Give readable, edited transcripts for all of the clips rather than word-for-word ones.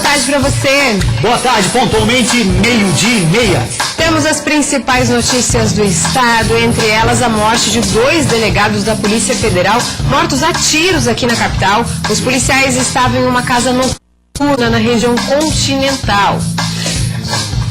tarde para você. Boa tarde, pontualmente 12:30. Temos as principais notícias do estado, entre elas a morte de 2 delegados da Polícia Federal mortos a tiros aqui na capital. Os policiais estavam em uma casa noturna na região continental.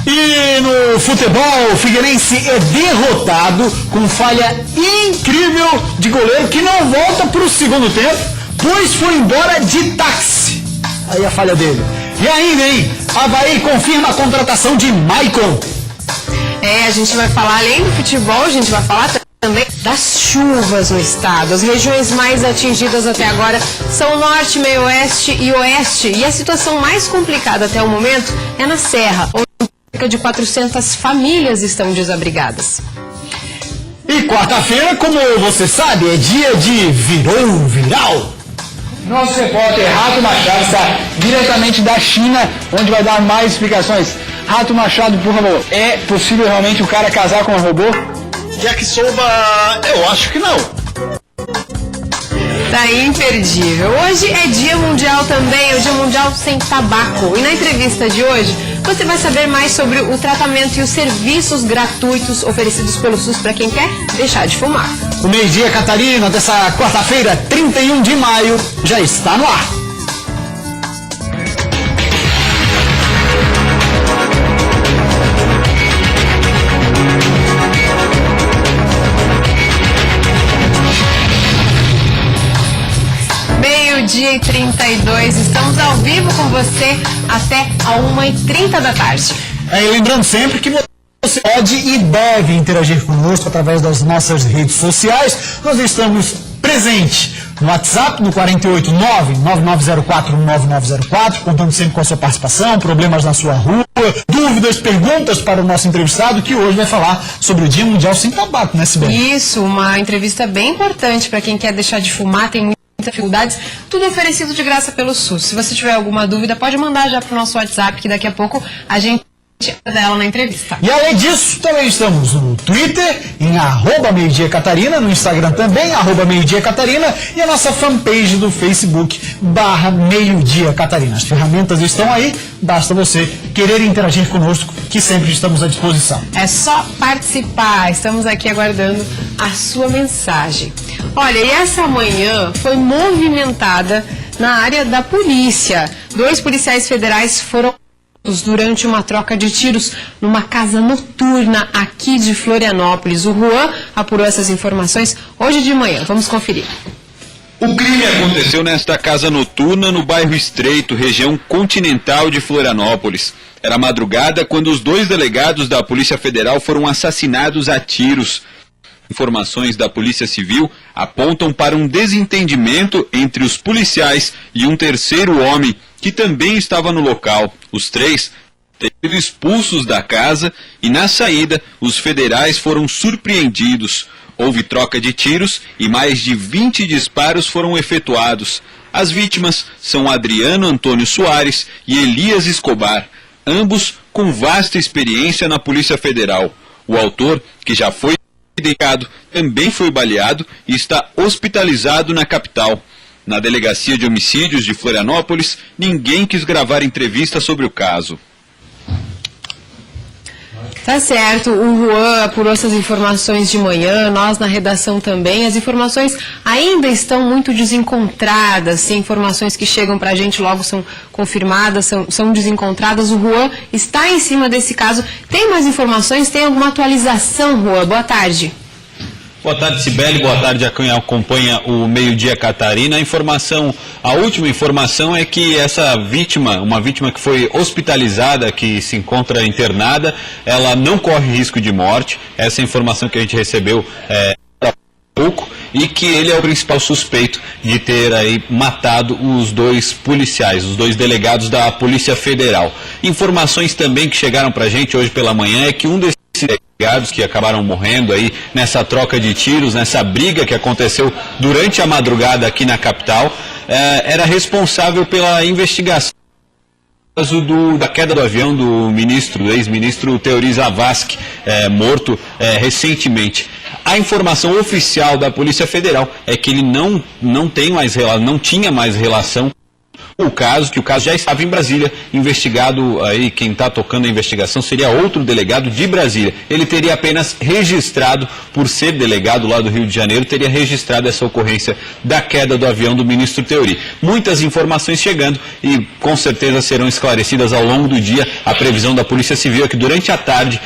E no futebol, o Figueirense é derrotado com falha incrível de goleiro que não volta para o segundo tempo, pois foi embora de táxi. Aí a falha dele. E ainda, hein? Avaí confirma a contratação de Maicon. A gente vai falar, além do futebol, a gente vai falar também das chuvas no estado. As regiões mais atingidas até agora são norte, meio oeste e oeste. E a situação mais complicada até o momento é na Serra, onde cerca de 400 famílias estão desabrigadas. E quarta-feira, como você sabe, é dia de Virou Viral. Nosso repórter Rato Machado está diretamente da China, onde vai dar mais explicações. Rato Machado, por favor, é possível realmente o cara casar com um robô? Yakisoba, eu acho que não. Tá imperdível. Hoje é Dia Mundial também, é o Dia Mundial Sem Tabaco. E na entrevista de hoje, você vai saber mais sobre o tratamento e os serviços gratuitos oferecidos pelo SUS para quem quer deixar de fumar. O Meio-Dia Catarina dessa quarta-feira, 31 de maio, já está no ar. Meio-dia e 32, estamos ao vivo com você até a 1h30 da tarde. E lembrando sempre que você pode e deve interagir conosco através das nossas redes sociais. Nós estamos presentes no WhatsApp, no 489-9904-9904, contando sempre com a sua participação, problemas na sua rua, dúvidas, perguntas para o nosso entrevistado, que hoje vai falar sobre o Dia Mundial Sem Tabaco, né, Sibeli? Isso, uma entrevista bem importante para quem quer deixar de fumar, tem muitas dificuldades, tudo oferecido de graça pelo SUS. Se você tiver alguma dúvida, pode mandar já para o nosso WhatsApp, que daqui a pouco a gente dela na entrevista. E além disso, também estamos no Twitter, em @meio-dia Catarina, no Instagram também, @meio-dia Catarina, e a nossa fanpage do Facebook, /meio-dia Catarina. As ferramentas estão aí, basta você querer interagir conosco, que sempre estamos à disposição. É só participar, estamos aqui aguardando a sua mensagem. Olha, e essa manhã foi movimentada na área da polícia. 2 policiais federais foram durante uma troca de tiros numa casa noturna aqui de Florianópolis. O Juan apurou essas informações hoje de manhã. Vamos conferir. O crime aconteceu nesta casa noturna no bairro Estreito, região continental de Florianópolis. Era madrugada quando os 2 delegados da Polícia Federal foram assassinados a tiros. Informações da Polícia Civil apontam para um desentendimento entre os policiais e um terceiro homem que também estava no local. Os 3 teriam sido expulsos da casa e, na saída, os federais foram surpreendidos. Houve troca de tiros e mais de 20 disparos foram efetuados. As vítimas são Adriano Antônio Soares e Elias Escobar, ambos com vasta experiência na Polícia Federal. O autor, que já foi identificado, também foi baleado e está hospitalizado na capital. Na Delegacia de Homicídios de Florianópolis, ninguém quis gravar entrevista sobre o caso. Tá certo, o Juan apurou essas informações de manhã, nós na redação também. As informações ainda estão muito desencontradas, se informações que chegam pra gente logo são confirmadas, são desencontradas. O Juan está em cima desse caso. Tem mais informações? Tem alguma atualização, Juan? Boa tarde. Boa tarde, Sibeli. Boa tarde a quem acompanha o Meio-Dia Catarina. A última informação é que essa vítima, uma vítima que foi hospitalizada, que se encontra internada, ela não corre risco de morte. Essa é a informação que a gente recebeu há pouco, e que ele é o principal suspeito de ter aí matado os 2 policiais, os 2 delegados da Polícia Federal. Informações também que chegaram pra gente hoje pela manhã é que um desses delegados que acabaram morrendo aí nessa troca de tiros, nessa briga que aconteceu durante a madrugada aqui na capital, era responsável pela investigação da queda do avião do ex-ministro Teori Zavascki, morto recentemente. A informação oficial da Polícia Federal é que ele não tinha mais relação o caso já estava em Brasília, investigado aí, quem está tocando a investigação seria outro delegado de Brasília. Ele teria apenas registrado, por ser delegado lá do Rio de Janeiro, teria registrado essa ocorrência da queda do avião do ministro Teori. Muitas informações chegando e com certeza serão esclarecidas ao longo do dia. A previsão da Polícia Civil é que durante a tarde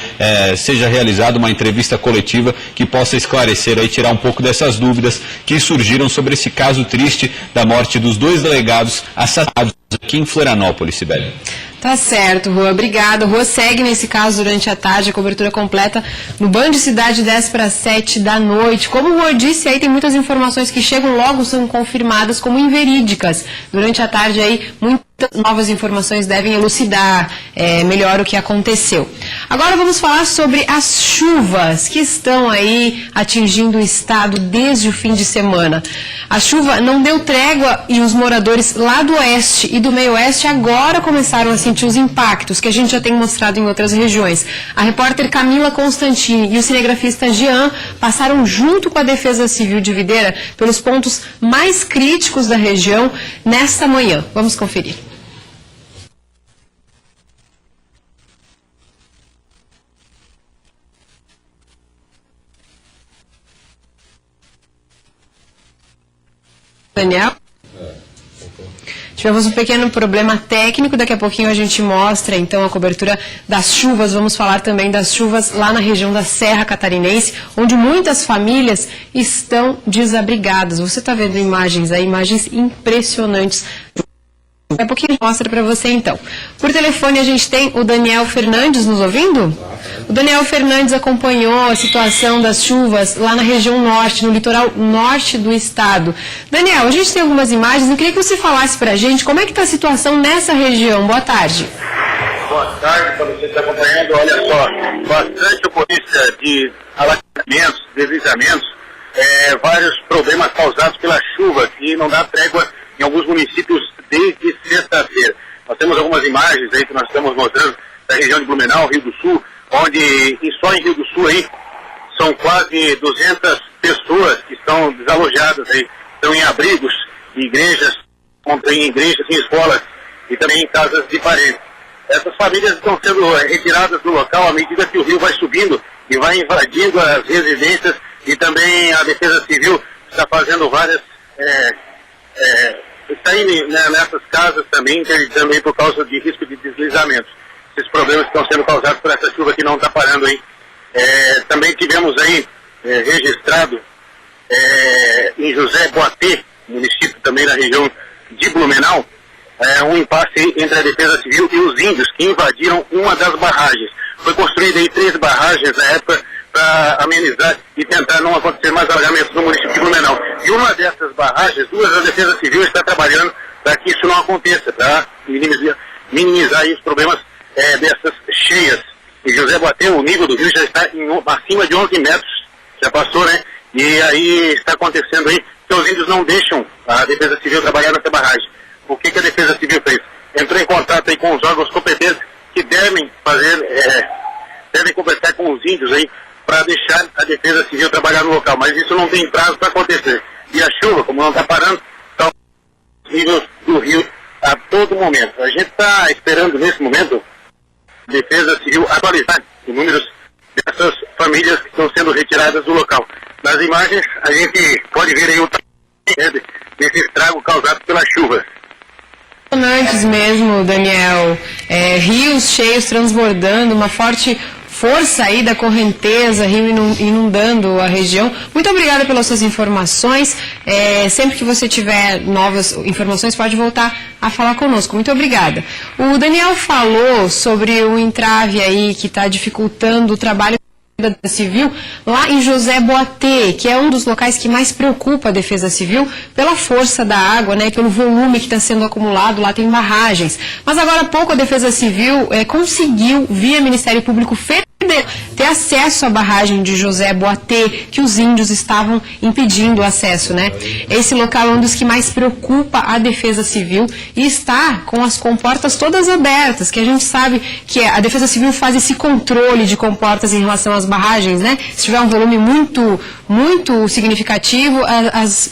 seja realizada uma entrevista coletiva que possa esclarecer e tirar um pouco dessas dúvidas que surgiram sobre esse caso triste da morte dos 2 delegados assassinados aqui em Florianópolis, Sibeli. Tá certo, Rua. Obrigada. Rua segue nesse caso durante a tarde, a cobertura completa no Band Cidade 10 para 7 da noite. Como o Rua disse, aí tem muitas informações que chegam logo, são confirmadas como inverídicas. Durante a tarde aí, muitas novas informações devem elucidar melhor o que aconteceu. Agora vamos falar sobre as chuvas que estão aí atingindo o estado desde o fim de semana. A chuva não deu trégua e os moradores lá do oeste e do meio-oeste agora começaram a sentir os impactos que a gente já tem mostrado em outras regiões. A repórter Camila Constantini e o cinegrafista Jean passaram junto com a Defesa Civil de Videira pelos pontos mais críticos da região nesta manhã. Vamos conferir. Daniel? Tivemos um pequeno problema técnico, daqui a pouquinho a gente mostra então a cobertura das chuvas. Vamos falar também das chuvas lá na região da Serra Catarinense, onde muitas famílias estão desabrigadas. Você está vendo imagens aí, imagens impressionantes. Daqui a pouquinho mostra para você então. Por telefone a gente tem o Daniel Fernandes nos ouvindo? O Daniel Fernandes acompanhou a situação das chuvas lá na região norte, no litoral norte do estado. Daniel, a gente tem algumas imagens, eu queria que você falasse para a gente como é que está a situação nessa região. Boa tarde. Boa tarde para você que está acompanhando. Olha só, bastante ocorrência de alagamentos, deslizamentos, vários problemas causados pela chuva que não dá trégua em alguns municípios desde sexta-feira. Nós temos algumas imagens aí que nós estamos mostrando da região de Blumenau, Rio do Sul, onde só em Rio do Sul aí são quase 200 pessoas que estão desalojadas aí, estão em abrigos, em igrejas, em escolas e também em casas de parentes. Essas famílias estão sendo retiradas do local à medida que o rio vai subindo e vai invadindo as residências, e também a Defesa Civil está fazendo várias está indo nessas casas também por causa de risco de deslizamentos. Esses problemas estão sendo causados por essa chuva que não está parando aí. Também tivemos aí registrado em José Boatê, município também na região de Blumenau, um impasse entre a Defesa Civil e os índios que invadiram uma das barragens. Foi construída aí 3 barragens na época para amenizar e tentar não acontecer mais alagamentos no município de Blumenau. E uma dessas barragens, 2 a Defesa Civil está trabalhando para que isso não aconteça, para minimizar aí os problemas dessas cheias. Em José Boatê, o nível do rio já está acima de 11 metros, já passou, né? E aí está acontecendo aí que os índios não deixam a Defesa Civil trabalhar nessa barragem. O que a Defesa Civil fez? Entrou em contato aí com os órgãos competentes que devem conversar com os índios aí para deixar a Defesa Civil trabalhar no local, mas isso não tem prazo para acontecer. E a chuva, como não está parando, está os níveis do rio a todo momento. A gente está esperando nesse momento a Defesa Civil atualizar os números dessas famílias que estão sendo retiradas do local. Nas imagens a gente pode ver aí o tamanho desse estrago causado pela chuva. Impressionantes mesmo, Daniel. Rios cheios transbordando, uma forte força aí da correnteza, rio inundando a região. Muito obrigada pelas suas informações. Sempre que você tiver novas informações, pode voltar a falar conosco. Muito obrigada. O Daniel falou sobre o entrave aí que está dificultando o trabalho da Civil lá em José Boatê, que é um dos locais que mais preocupa a Defesa Civil pela força da água, né, pelo volume que está sendo acumulado, lá tem barragens. Mas agora há pouco a Defesa Civil conseguiu, via Ministério Público Federal, ter acesso à barragem de José Boatê, que os índios estavam impedindo o acesso, né? Esse local é um dos que mais preocupa a Defesa Civil e está com as comportas todas abertas, que a gente sabe que a Defesa Civil faz esse controle de comportas em relação às barragens, né? Se tiver um volume muito muito significativo,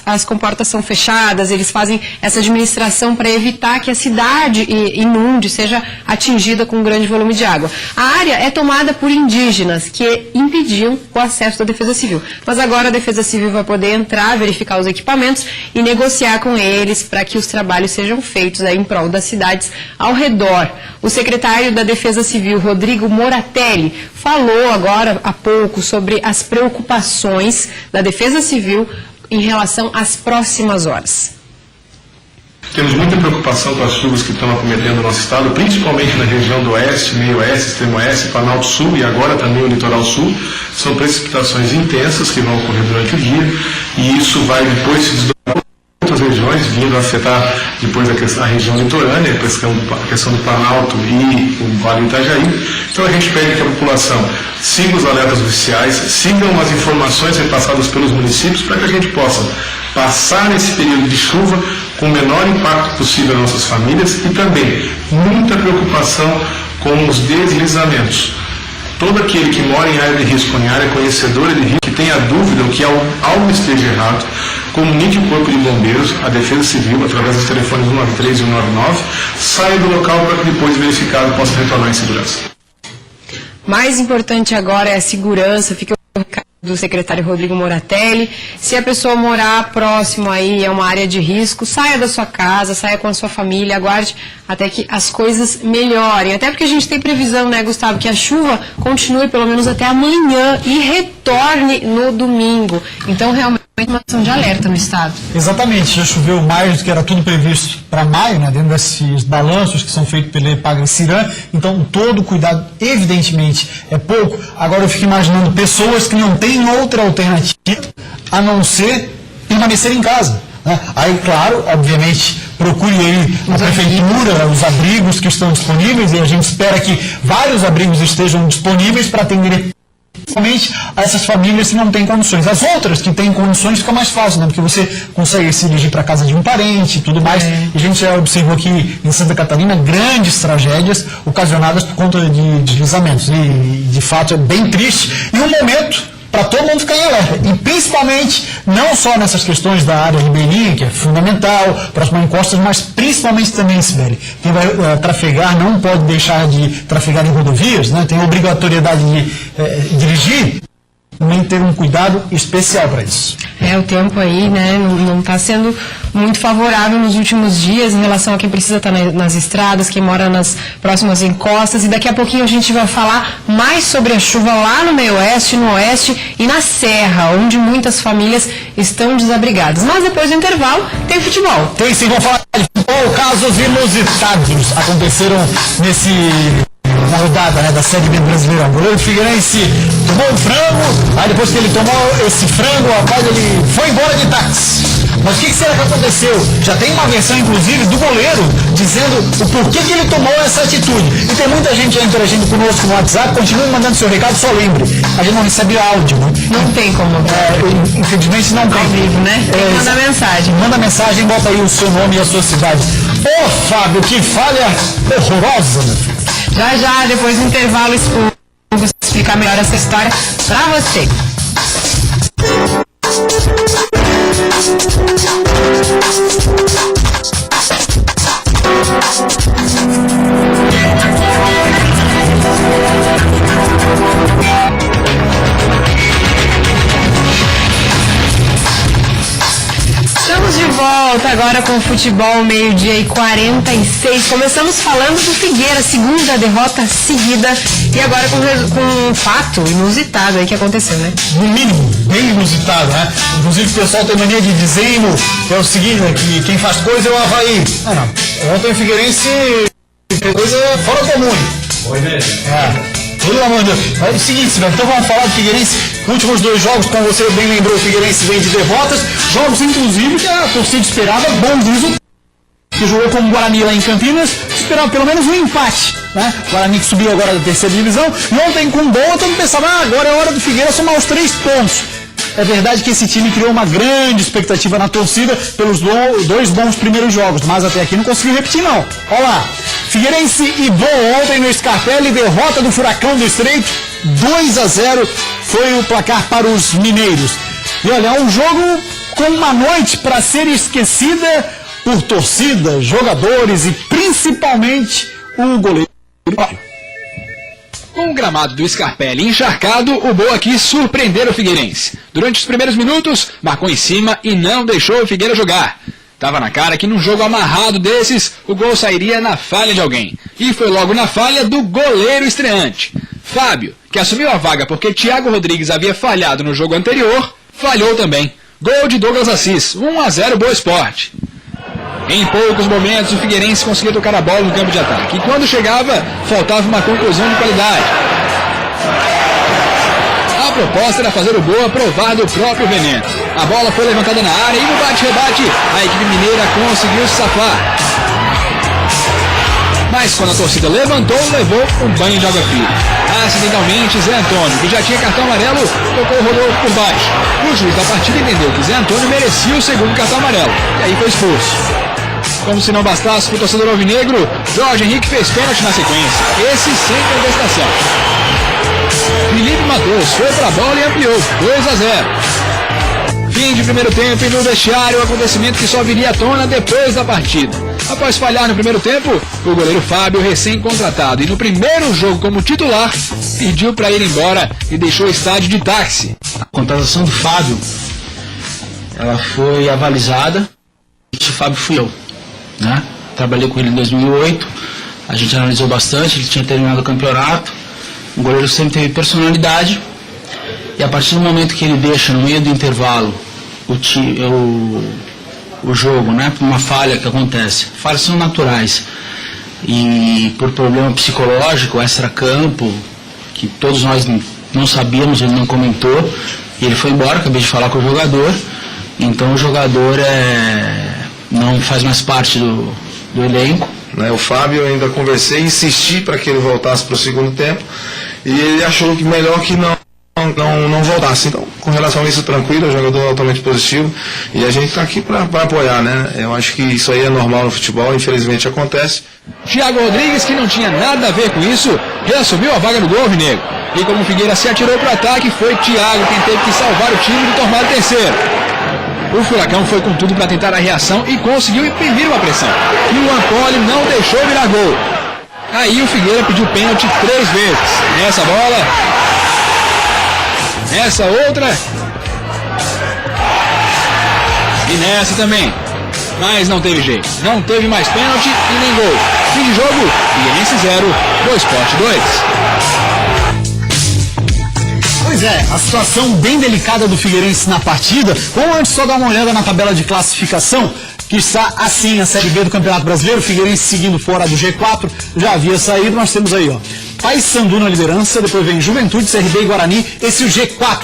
as comportas são fechadas, eles fazem essa administração para evitar que a cidade inunde, seja atingida com um grande volume de água. A área é tomada por indígenas que impediam o acesso da Defesa Civil. Mas agora a Defesa Civil vai poder entrar, verificar os equipamentos e negociar com eles para que os trabalhos sejam feitos aí em prol das cidades ao redor. O secretário da Defesa Civil, Rodrigo Moratelli, falou agora há pouco sobre as preocupações da Defesa Civil em relação às próximas horas. Temos muita preocupação com as chuvas que estão acometendo o nosso estado, principalmente na região do oeste, meio oeste, extremo oeste, Planalto Sul e agora também o litoral sul. São precipitações intensas que vão ocorrer durante o dia e isso vai depois se desdobrar para outras regiões, vindo a afetar depois a região litorânea, a questão do Planalto e o Vale do Itajaí. Então a gente pede que a população siga os alertas oficiais, sigam as informações repassadas pelos municípios para que a gente possa passar esse período de chuva com o menor impacto possível nas nossas famílias e também muita preocupação com os deslizamentos. Todo aquele que mora em área de risco, em área conhecedora de risco, que tenha dúvida ou que algo esteja errado, comunique o Corpo de Bombeiros, a Defesa Civil, através dos telefones 193 e 199, saia do local para que depois verificado possa retornar em segurança. Mais importante agora é a segurança, fica o recado do secretário Rodrigo Moratelli. Se a pessoa morar próximo aí, é uma área de risco, saia da sua casa, saia com a sua família, aguarde até que as coisas melhorem. Até porque a gente tem previsão, né, Gustavo, que a chuva continue pelo menos até amanhã e retorne no domingo. Então, realmente, uma ação de alerta no estado. Exatamente, já choveu mais do que era tudo previsto para maio, né, dentro desses balanços que são feitos pela EPAGRE-CIRAM, então todo cuidado, evidentemente, é pouco. Agora eu fico imaginando pessoas que não têm outra alternativa a não ser permanecer em casa, né? Aí, claro, obviamente, procure aí na prefeitura os abrigos que estão disponíveis e a gente espera que vários abrigos estejam disponíveis para atender principalmente a essas famílias que não têm condições. As outras que têm condições fica mais fácil, né? Porque você consegue se dirigir para a casa de um parente e tudo mais. E a gente já observou aqui em Santa Catarina grandes tragédias ocasionadas por conta de deslizamentos. E de fato é bem triste. E um momento para todo mundo ficar em alerta. E principalmente, não só nessas questões da área ribeirinha, que é fundamental, próximo a encostas, mas principalmente também, Sibeli, quem vai trafegar não pode deixar de trafegar em rodovias, né? Tem a obrigatoriedade de dirigir, também ter um cuidado especial para isso. O tempo aí, né, não está sendo muito favorável nos últimos dias em relação a quem precisa estar nas estradas, quem mora nas próximas encostas, e daqui a pouquinho a gente vai falar mais sobre a chuva lá no meio oeste, no oeste e na serra, onde muitas famílias estão desabrigadas. Mas depois do intervalo tem futebol. Tem sim, vamos falar de futebol. Casos inusitados aconteceram na rodada, né, da Série B brasileira. O goleiro Figueirense tomou um frango, aí depois que ele tomou esse frango, o rapaz, ele foi embora de táxi. Mas o que será que aconteceu? Já tem uma versão, inclusive, do goleiro dizendo o porquê que ele tomou essa atitude. E tem muita gente já interagindo conosco no WhatsApp. Continue mandando seu recado, só lembre, a gente não recebe áudio, né? Não tem como. Infelizmente não tem. Ao vivo, né? Tem que mandar mensagem. Manda mensagem, bota aí o seu nome e a sua cidade. Ô, Fábio, que falha horrorosa, meu filho. Já, depois do intervalo, eu vou explicar melhor essa história pra você. Estamos de volta agora com o futebol, 12h46. Começamos falando do Figueira, segunda derrota seguida, e agora com um fato inusitado aí que aconteceu, né? No mínimo, bem inusitado, né? Inclusive o pessoal tem mania de dizer que é o seguinte, né, que quem faz coisa é o Avaí. Não. Ontem o Figueirense fez coisa fora comum. Foi mesmo. Pelo amor de Deus. É o seguinte, então vamos falar do Figueirense. Últimos 2 jogos, como você bem lembrou, o Figueirense vem de derrotas. Jogos, inclusive, que a torcida esperava bons resultados. Que jogou com o Guarani lá em Campinas, esperava pelo menos um empate, né? O Guarani que subiu agora da 3ª divisão. E ontem com boa, todo mundo pensava, agora é hora do Figueira somar os 3 pontos. É verdade que esse time criou uma grande expectativa na torcida pelos 2 bons primeiros jogos, mas até aqui não conseguiu repetir, não. Olha lá, Figueirense e Boa ontem no Scarpelli, derrota do Furacão do Estreito, 2-0 foi o placar para os mineiros. E olha, é um jogo com uma noite para ser esquecida por torcida, jogadores e principalmente o goleiro. Com o gramado do Scarpelli encharcado, o Boa quis surpreender o Figueirense. Durante os primeiros minutos, marcou em cima e não deixou o Figueira jogar. Tava na cara que num jogo amarrado desses, o gol sairia na falha de alguém. E foi logo na falha do goleiro estreante. Fábio, que assumiu a vaga porque Thiago Rodrigues havia falhado no jogo anterior, falhou também. Gol de Douglas Assis, 1-0 Boa Esporte. Em poucos momentos, o Figueirense conseguia tocar a bola no campo de ataque. E quando chegava, faltava uma conclusão de qualidade. A proposta era fazer o Boa provar do próprio veneno. A bola foi levantada na área e no bate-rebate, a equipe mineira conseguiu se safar. Mas quando a torcida levantou, levou um banho de água fria. Acidentalmente, Zé Antônio, que já tinha cartão amarelo, tocou o Rodolfo por baixo. O juiz da partida entendeu que Zé Antônio merecia o segundo cartão amarelo, e aí foi expulso. Como se não bastasse para o torcedor alvinegro, Jorge Henrique fez pênalti na sequência, esse sem contestação. Felipe Matheus foi para a bola e ampliou, 2-0. Fim de primeiro tempo e no vestiário, o acontecimento que só viria à tona depois da partida. Após falhar no primeiro tempo, o goleiro Fábio, recém-contratado e no primeiro jogo como titular, pediu para ir embora e deixou o estádio de táxi. A contratação do Fábio, ela foi avalizada, o Fábio fui eu, né? Trabalhei com ele em 2008, a gente analisou bastante, ele tinha terminado o campeonato, o goleiro sempre teve personalidade, e a partir do momento que ele deixa no meio do intervalo o jogo, né, por uma falha que acontece, falhas são naturais, e por problema psicológico, extra-campo, que todos nós não sabíamos, ele não comentou, e ele foi embora, acabei de falar com o jogador, então o jogador não faz mais parte do elenco. O Fábio, eu ainda conversei, insisti para que ele voltasse para o segundo tempo, e ele achou que melhor que não voltasse. Então, com relação a isso, tranquilo, o jogador altamente positivo, e a gente está aqui para apoiar, né? Eu acho que isso aí é normal no futebol, infelizmente acontece. Thiago Rodrigues, que não tinha nada a ver com isso, reassumiu a vaga no gol alvinegro. E como o Figueira se atirou para o ataque, foi Thiago quem teve que salvar o time do tomar o terceiro. O Furacão foi com tudo para tentar a reação e conseguiu imprimir uma pressão. E o Ampoli não deixou virar gol. Aí o Figueira pediu pênalti 3 vezes. Nessa bola, nessa outra e nessa também. Mas não teve jeito. Não teve mais pênalti e nem gol. Fim de jogo, Figueirense 0, Boa Esporte 2. Pois é, a situação bem delicada do Figueirense na partida. Vamos antes só dar uma olhada na tabela de classificação, que está assim a Série B do Campeonato Brasileiro. O Figueirense seguindo fora do G4, já havia saído, nós temos aí, ó, Paysandu na liderança, depois vem Juventude, CRB e Guarani, esse é o G4.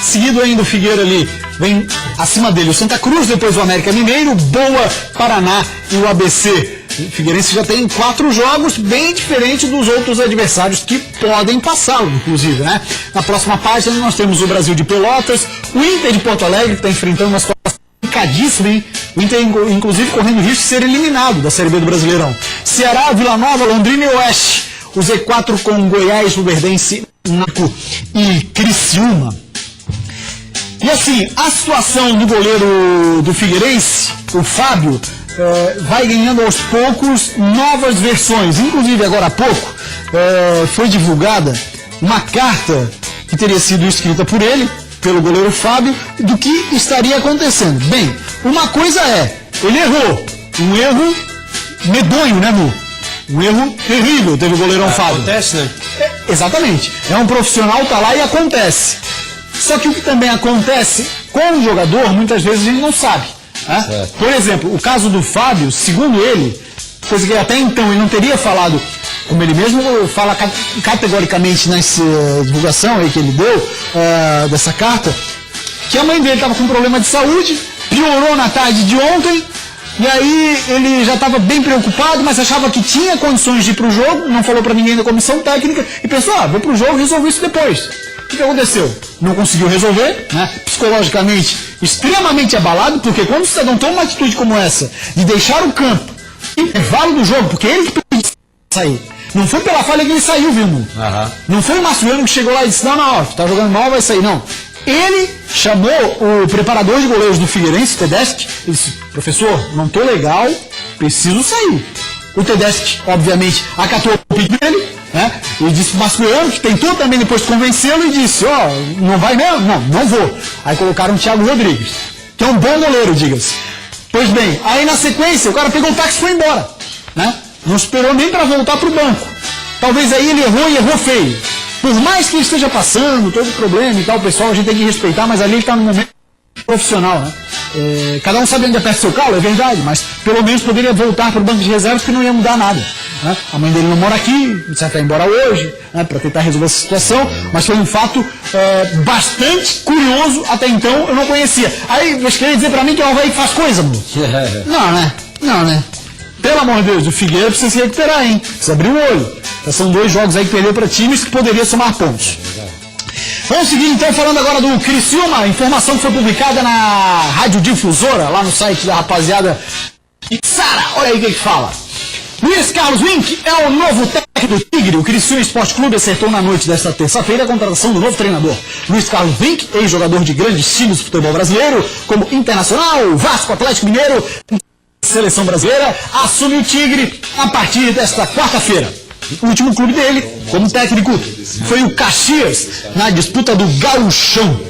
Seguido ainda o Figueira ali, vem acima dele o Santa Cruz, depois o América Mineiro, Boa, Paraná e o ABC. O Figueirense já tem 4 jogos, bem diferente dos outros adversários que podem passá-lo, inclusive, né? Na próxima página nós temos o Brasil de Pelotas, o Inter de Porto Alegre, que está enfrentando uma situação complicadíssima, hein? O Inter, inclusive, correndo risco de ser eliminado da Série B do Brasileirão. Ceará, Vila Nova, Londrina e Oeste. O Z4 com Goiás, Luverdense, Naco e Criciúma. E assim, a situação do goleiro do Figueirense, o Fábio, vai ganhando aos poucos novas versões. Inclusive, agora há pouco, foi divulgada uma carta que teria sido escrita por ele, pelo goleiro Fábio, do que estaria acontecendo. Bem, uma coisa ele errou. Um erro medonho, né, Mu? Um erro terrível, teve o goleirão Fábio. Acontece, né? Exatamente. É um profissional, tá lá e acontece. Só que o que também acontece com o jogador, muitas vezes a gente não sabe. Né? Por exemplo, o caso do Fábio, segundo ele, coisa que até então ele não teria falado, como ele mesmo fala categoricamente nessa divulgação aí que ele deu, dessa carta, que a mãe dele estava com problema de saúde, piorou na tarde de ontem, e aí ele já estava bem preocupado, mas achava que tinha condições de ir para o jogo, não falou para ninguém da comissão técnica, e pensou, vou para o jogo e resolver isso depois. O que aconteceu? Não conseguiu resolver, né? Psicologicamente extremamente abalado, porque quando o cidadão toma uma atitude como essa, de deixar o campo, intervalo do jogo, porque ele que pediu sair, não foi pela falha que ele saiu, viu, Mu? Não foi o Márcio que chegou lá e disse, não, tá jogando mal, vai sair, não. Ele chamou o preparador de goleiros do Figueirense, Tedeschi, e disse: professor, não tô legal, preciso sair. O Tedeschi, obviamente, acatou o pedido dele, né? E disse pro Mastroianni, que tentou também depois convencê-lo, e disse: não vai mesmo? Não vou. Aí colocaram o Thiago Rodrigues, que é um bom goleiro, diga-se. Pois bem, aí na sequência, o cara pegou o táxi e foi embora, né? Não esperou nem para voltar pro banco. Talvez aí ele errou e errou feio. Por mais que ele esteja passando todo o problema e tal, pessoal, a gente tem que respeitar, mas ali ele está no momento profissional, né? Cada um sabe onde aperta seu calo, é verdade, mas pelo menos poderia voltar para o banco de reservas, que não ia mudar nada, né? A mãe dele não mora aqui, você vai embora hoje, né, para tentar resolver essa situação, mas foi um fato bastante curioso, até então eu não conhecia. Aí você queria dizer para mim que o Avaí faz coisa, mano? Não, né? Pelo amor de Deus, o Figueira precisa se recuperar, hein? Precisa abrir o olho. São 2 jogos aí que perdeu para times que poderiam somar pontos. Vamos seguir então falando agora do Criciúma, informação que foi publicada na Rádio Difusora, lá no site da rapaziada Sara, olha aí o que fala. Luiz Carlos Wink é o novo técnico do Tigre. O Criciúma Esporte Clube acertou na noite desta terça-feira a contratação do novo treinador. Luiz Carlos Wink, ex-jogador de grandes times do futebol brasileiro, como Internacional, Vasco, Atlético Mineiro, Seleção Brasileira, assume o Tigre a partir desta quarta-feira. O último clube dele, como técnico, foi o Caxias, na disputa do Gauchão.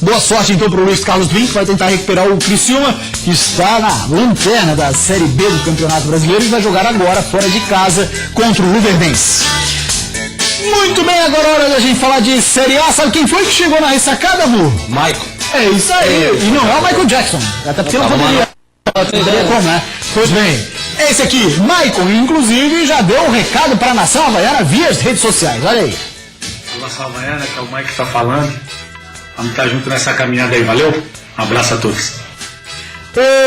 Boa sorte então para o Luiz Carlos Wink, que vai tentar recuperar o Criciúma, que está na lanterna da Série B do Campeonato Brasileiro e vai jogar agora fora de casa contra o Luverdense. Muito bem, agora é hora da gente falar de Série A. Sabe quem foi que chegou na ressacada, Mu? Michael. É isso aí. E não é o Michael Jackson, até porque não poderia como, né? Pois bem, esse aqui, Michael, inclusive, já deu um recado para a nação havaiana via as redes sociais. Olha aí. Olá, nação havaiana, que é o Michael que está falando. Vamos estar junto nessa caminhada aí, valeu? Um abraço a todos.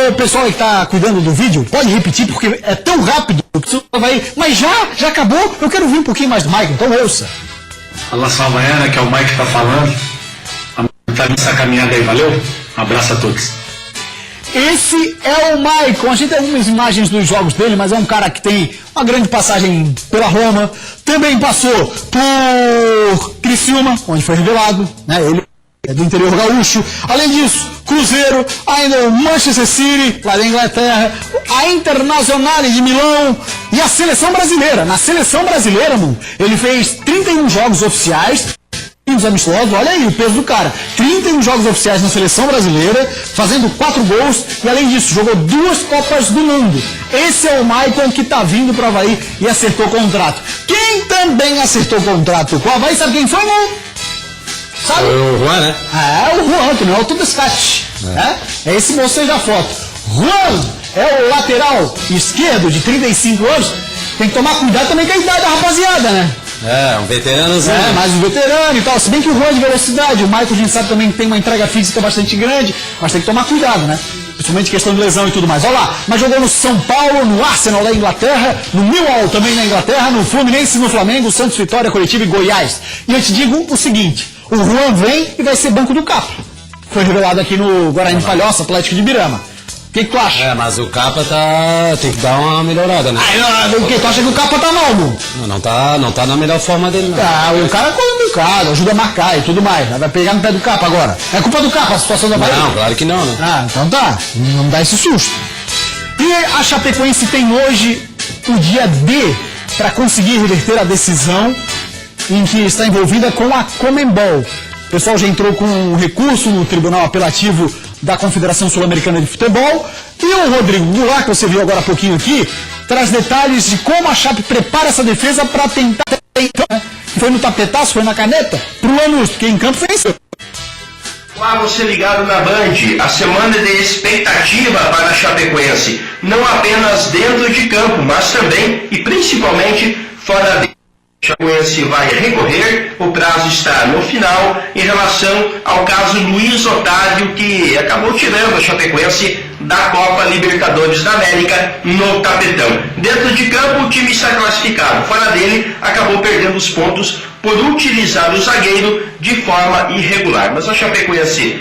O pessoal que está cuidando do vídeo, pode repetir, porque é tão rápido que vai. Mas já acabou? Eu quero ouvir um pouquinho mais do Michael, então ouça. Olá, nação havaiana, que é o Michael que está falando. Vamos estar nessa caminhada aí, valeu? Um abraço a todos. Esse é o Maicon. A gente tem algumas imagens dos jogos dele, mas é um cara que tem uma grande passagem pela Roma. Também passou por Criciúma, onde foi revelado, né? Ele é do interior gaúcho. Além disso, Cruzeiro, ainda o Manchester City, lá da Inglaterra, a Internazionale de Milão e a Seleção Brasileira. Na Seleção Brasileira, mano, ele fez 31 jogos oficiais. Amistosos, olha aí o peso do cara, 31 jogos oficiais na Seleção Brasileira, fazendo 4 gols e além disso jogou 2 Copas do Mundo. Esse é o Maicon que tá vindo pro Avaí e acertou o contrato. Quem também acertou o contrato com o Avaí, sabe quem foi, não? Sabe? O Juan, né? É o Juan, que não é o Tudescate, né? É esse moço aí da foto. Juan é o lateral esquerdo de 35 anos, tem que tomar cuidado também com a idade da rapaziada, né? Um veteranozinho. Mais um veterano e tal. Se bem que o Juan é de velocidade, o Michael a gente sabe também que tem uma entrega física bastante grande, mas tem que tomar cuidado, né? Principalmente questão de lesão e tudo mais. Olha lá, mas jogou no São Paulo, no Arsenal da Inglaterra, no Millwall também na Inglaterra, no Fluminense, no Flamengo, Santos, Vitória, Curitiba e Goiás. E eu te digo o seguinte, o Juan vem e vai ser banco do Capa. Foi revelado aqui no Guarani de Palhoça, Atlético de Birama. O que tu acha? Mas o Capa tem que dar uma melhorada, né? O que? Tu acha que o Capa tá mal, mano? Não tá na melhor forma dele, não. O cara é complicado, ajuda a marcar e tudo mais. Vai pegar no pé do Capa agora. É culpa do Capa a situação da Bahia? Não, claro que não, né? Então tá. Não dá esse susto. E a Chapecoense tem hoje o dia D para conseguir reverter a decisão em que está envolvida com a Conmebol. O pessoal já entrou com um recurso no Tribunal Apelativo da Confederação Sul-Americana de Futebol. E o Rodrigo Goulart, que você viu agora há pouquinho aqui, traz detalhes de como a Chape prepara essa defesa para tentar... Foi no tapetaço, foi na caneta, pro Lanús, porque em campo fez. Olá, você ligado na Band, a semana de expectativa para a Chapecoense, não apenas dentro de campo, mas também e principalmente fora de Chapecoense vai recorrer, o prazo está no final em relação ao caso Luiz Otávio, que acabou tirando a Chapecoense da Copa Libertadores da América no tapetão. Dentro de campo o time está classificado, fora dele acabou perdendo os pontos por utilizar o zagueiro de forma irregular. Mas a Chapecoense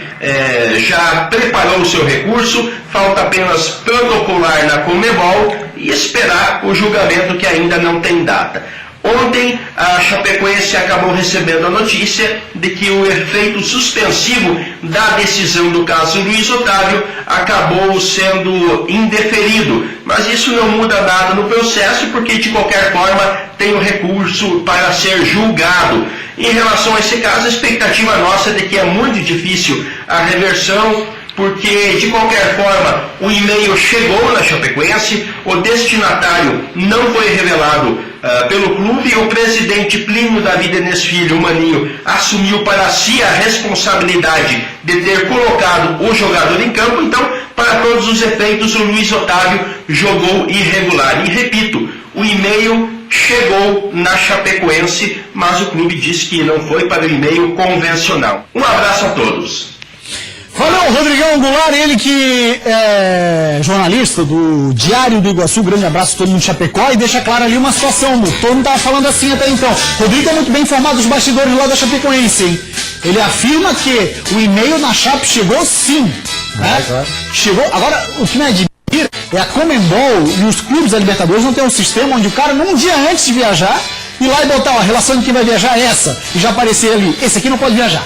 já preparou o seu recurso, falta apenas protocolar na Conmebol e esperar o julgamento que ainda não tem data. Ontem, a Chapecoense acabou recebendo a notícia de que o efeito suspensivo da decisão do caso Luiz Otávio acabou sendo indeferido. Mas isso não muda nada no processo, porque de qualquer forma tem o recurso para ser julgado. Em relação a esse caso, a expectativa nossa é de que é muito difícil a reversão, porque de qualquer forma o e-mail chegou na Chapecoense, o destinatário não foi revelado pelo clube, e o presidente Plínio Davi Denis Filho, o Maninho, assumiu para si a responsabilidade de ter colocado o jogador em campo. Então, para todos os efeitos, o Luiz Otávio jogou irregular. E repito, o e-mail chegou na Chapecoense, mas o clube disse que não foi para o e-mail convencional. Um abraço a todos. Valeu, Rodrigão Goulart, ele que é jornalista do Diário do Iguaçu. Grande abraço a todo mundo de Chapecó, e deixa claro ali uma situação. Todo mundo estava falando assim até então. Rodrigo é muito bem informado dos bastidores lá da Chapecoense, hein? Ele afirma que o e-mail na Chape chegou sim. Né? Claro. Chegou. Agora, o que me admira é a Conmebol e os clubes da Libertadores não tem um sistema onde o cara, num dia antes de viajar, ir lá e botar a relação de quem vai viajar é essa, e já aparecer ali, esse aqui não pode viajar.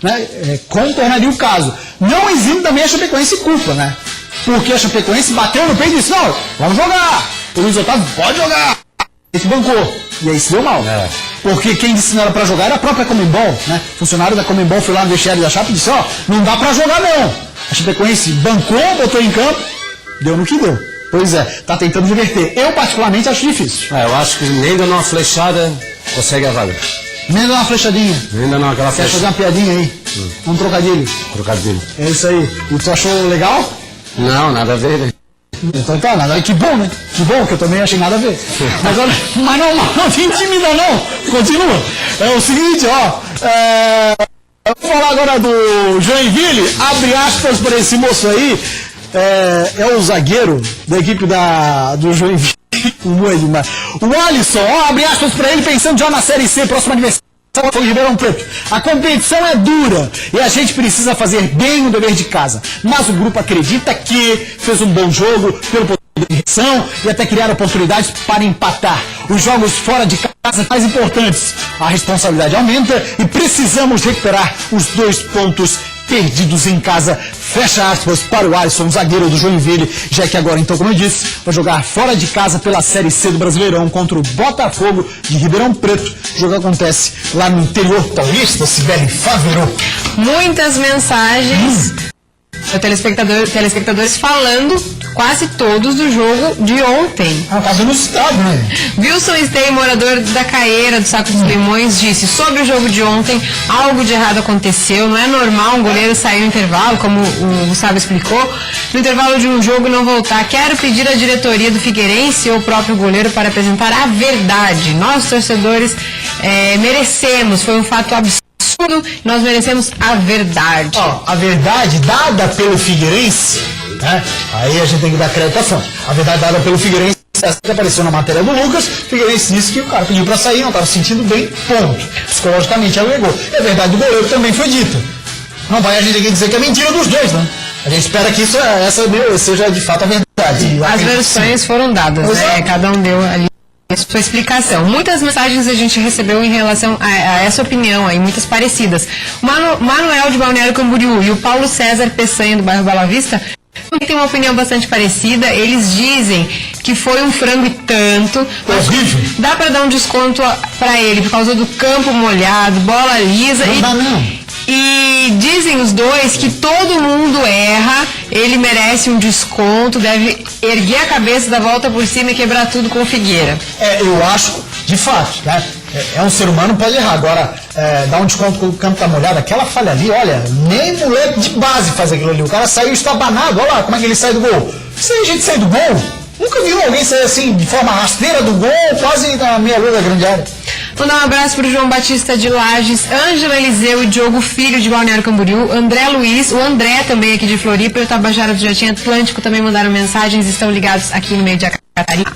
Né? Contornaria o caso. Não exime também a Chapecoense culpa, né? Porque a Chapecoense bateu no peito e disse: não, vamos jogar. O Luiz Otávio pode jogar. Esse bancou. E aí se deu mal. Porque quem disse que não era pra jogar era a própria Conmebol, né? Funcionário da Conmebol foi lá no vestiário da Chape e disse: ó, não dá pra jogar não. A Chapecoense bancou, botou em campo, deu no que deu. Pois é, tá tentando reverter. Eu particularmente acho difícil. Eu acho que nem dando uma flechada consegue a vaga. Nem dá uma flechadinha. Nem dá aquela flecha. Quer fazer uma piadinha aí? Um trocadilho. Trocadilho. É isso aí. E tu achou legal? Não, nada a ver, né? Então tá, nada. Que bom, né? Que bom, que eu também achei nada a ver. Mas olha, mas não te intimida não. Continua. É o seguinte, ó. Eu vou falar agora do Joinville. Abre aspas para esse moço aí. É o zagueiro da equipe do Joinville. O Alisson, ó, abre aspas para ele, pensando já na Série C, próximo adversário foi o Ribeirão Preto. A competição é dura e a gente precisa fazer bem o dever de casa. Mas o grupo acredita que fez um bom jogo pelo poder de reação e até criar oportunidades para empatar. Os jogos fora de casa são mais importantes. A responsabilidade aumenta e precisamos recuperar os 2 pontos perdidos em casa. Fecha aspas para o Alisson, zagueiro do Joinville, já que agora, então, como eu disse, vai jogar fora de casa pela Série C do Brasileirão contra o Botafogo de Ribeirão Preto. O jogo acontece lá no interior paulista, Sibeli Faverô. Muitas mensagens telespectadores falando, quase todos, do jogo de ontem. Ah, caso no estádio, né? Wilson Stey, morador da Caeira do Saco dos Limões, disse: sobre o jogo de ontem, algo de errado aconteceu, não é normal um goleiro sair no intervalo, como o Gustavo explicou, no intervalo de um jogo não voltar. Quero pedir à diretoria do Figueirense ou o próprio goleiro para apresentar a verdade. Nós, torcedores, merecemos, foi um fato absurdo. Nós merecemos a verdade. A verdade dada pelo Figueirense, né? Aí a gente tem que dar acreditação. A verdade dada pelo Figueirense, essa que apareceu na matéria do Lucas, o Figueirense disse que o cara pediu pra sair, não estava se sentindo bem, ponto. Psicologicamente alegou. E a verdade do goleiro também foi dita. Não vai a gente aqui dizer que é mentira dos dois, né? A gente espera que essa seja de fato a verdade. As versões foram dadas, né? Cada um deu ali a sua explicação. Muitas mensagens a gente recebeu em relação a essa opinião aí, muitas parecidas. O Manuel de Balneário Camboriú e o Paulo César Peçanha do bairro Bela Vista também tem uma opinião bastante parecida. Eles dizem que foi um frango e tanto, mas dá para dar um desconto para ele por causa do campo molhado, bola lisa. E dizem os dois que todo mundo erra, ele merece um desconto, deve erguer a cabeça, dar volta por cima e quebrar tudo com Figueira. Eu acho, de fato, né? É um ser humano, pode errar. Agora, dar um desconto quando o campo tá molhado, aquela falha ali, olha, nem moleque de base faz aquilo ali. O cara saiu estabanado, olha lá como é que ele sai do gol. Se a gente sai do gol, nunca viu alguém sair assim, de forma rasteira do gol, quase na meia-lua da grande área. Mandar um abraço para o João Batista de Lages, Ângela Eliseu e Diogo Filho de Balneário Camboriú, André Luiz, o André também aqui de Floripa e o Tabajara do Jardim Atlântico também mandaram mensagens, estão ligados aqui no meio de Catarina.